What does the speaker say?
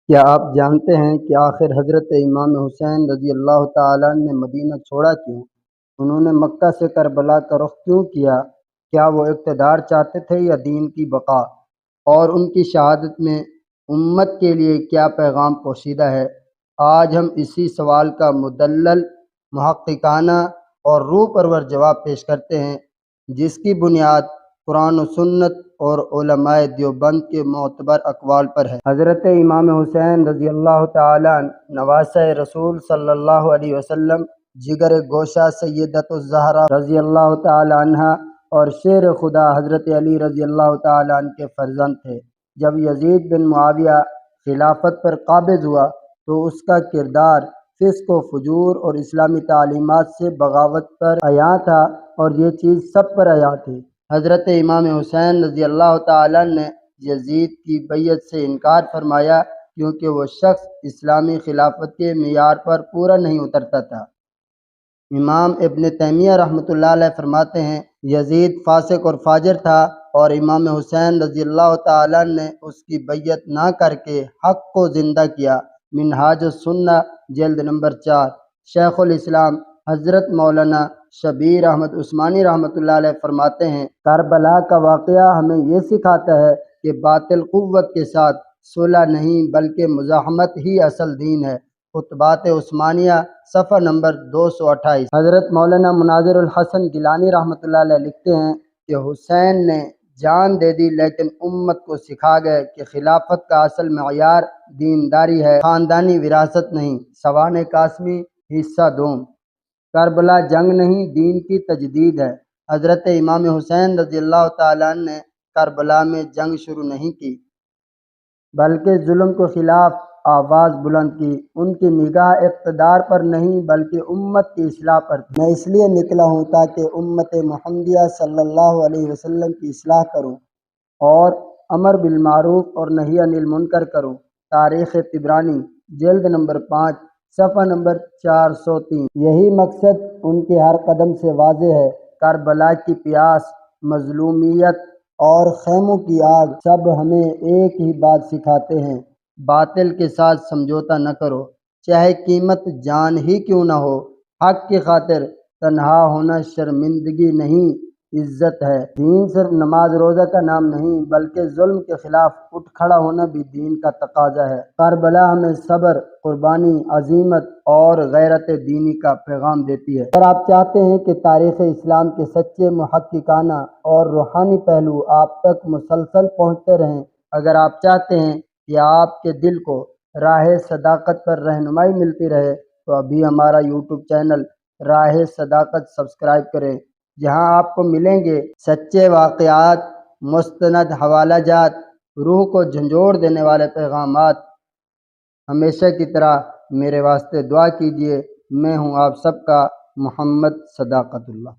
کیا آپ جانتے ہیں کہ آخر حضرت امام حسین رضی اللہ تعالیٰ عنہ نے مدینہ چھوڑا کیوں؟ انہوں نے مکہ سے کربلا کا رخ کیوں کیا؟ کیا وہ اقتدار چاہتے تھے یا دین کی بقا؟ اور ان کی شہادت میں امت کے لیے کیا پیغام پوشیدہ ہے؟ آج ہم اسی سوال کا مدلل، محققانہ اور روح پرور جواب پیش کرتے ہیں، جس کی بنیاد قرآن و سنت اور علماء دیوبند کے معتبر اقوال پر ہے۔ حضرت امام حسین رضی اللہ تعالیٰ عنہ، نواسۂ رسول صلی اللہ علیہ وسلم، جگر گوشہ سیدۃ الزہرا رضی اللہ تعالیٰ عنہا اور شیر خدا حضرت علی رضی اللہ تعالیٰ عنہ کے فرزند تھے۔ جب یزید بن معاویہ خلافت پر قابض ہوا تو اس کا کردار فسق و فجور اور اسلامی تعلیمات سے بغاوت پر عیاں تھا، اور یہ چیز سب پر عیاں تھی۔ حضرت امام حسین رضی اللہ تعالیٰ عنہ نے یزید کی بیعت سے انکار فرمایا کیونکہ وہ شخص اسلامی خلافت کے معیار پر پورا نہیں اترتا تھا۔ امام ابن تیمیہ رحمۃ اللہ علیہ فرماتے ہیں، یزید فاسق اور فاجر تھا، اور امام حسین رضی اللہ تعالیٰ عنہ نے اس کی بیعت نہ کر کے حق کو زندہ کیا۔ منہاج السنہ جلد نمبر 4۔ شیخ الاسلام حضرت مولانا شبیر احمد عثمانی رحمۃ اللہ علیہ فرماتے ہیں، کربلا کا واقعہ ہمیں یہ سکھاتا ہے کہ باطل قوت کے ساتھ صلح نہیں بلکہ مزاحمت ہی اصل دین ہے۔ خطبات عثمانیہ صفحہ نمبر 228۔ حضرت مولانا مناظر الحسن گیلانی رحمۃ اللہ علیہ لکھتے ہیں کہ حسین نے جان دے دی لیکن امت کو سکھا گئے کہ خلافت کا اصل معیار دینداری ہے، خاندانی وراثت نہیں۔ سوانح قاسمی حصہ دوم۔ کربلا جنگ نہیں، دین کی تجدید ہے۔ حضرت امام حسین رضی اللہ تعالیٰ عنہ نے کربلا میں جنگ شروع نہیں کی بلکہ ظلم کے خلاف آواز بلند کی۔ ان کی نگاہ اقتدار پر نہیں بلکہ امت کی اصلاح پر تھی۔ میں اس لیے نکلا ہوں تاکہ امت محمدیہ صلی اللہ علیہ وسلم کی اصلاح کروں اور امر بالمعروف اور نہی عن المنکر کروں۔ تاریخ طبرانی جلد نمبر 5 صفحہ نمبر 403۔ یہی مقصد ان کے ہر قدم سے واضح ہے۔ کربلا کی پیاس، مظلومیت اور خیموں کی آگ سب ہمیں ایک ہی بات سکھاتے ہیں، باطل کے ساتھ سمجھوتہ نہ کرو، چاہے قیمت جان ہی کیوں نہ ہو۔ حق کی خاطر تنہا ہونا شرمندگی نہیں، عزت ہے۔ دین صرف نماز روزہ کا نام نہیں بلکہ ظلم کے خلاف اٹھ کھڑا ہونا بھی دین کا تقاضا ہے۔ کربلا ہمیں صبر، قربانی، عزیمت اور غیرت دینی کا پیغام دیتی ہے۔ اگر آپ چاہتے ہیں کہ تاریخ اسلام کے سچے محققانہ اور روحانی پہلو آپ تک مسلسل پہنچتے رہیں، اگر آپ چاہتے ہیں کہ آپ کے دل کو راہ صداقت پر رہنمائی ملتی رہے، تو ابھی ہمارا یوٹیوب چینل راہ صداقت سبسکرائب کریں، جہاں آپ کو ملیں گے سچے واقعات، مستند حوالہ جات، روح کو جھنجھوڑ دینے والے پیغامات۔ ہمیشہ کی طرح میرے واسطے دعا کیجیے۔ میں ہوں آپ سب کا محمد صداقت اللہ۔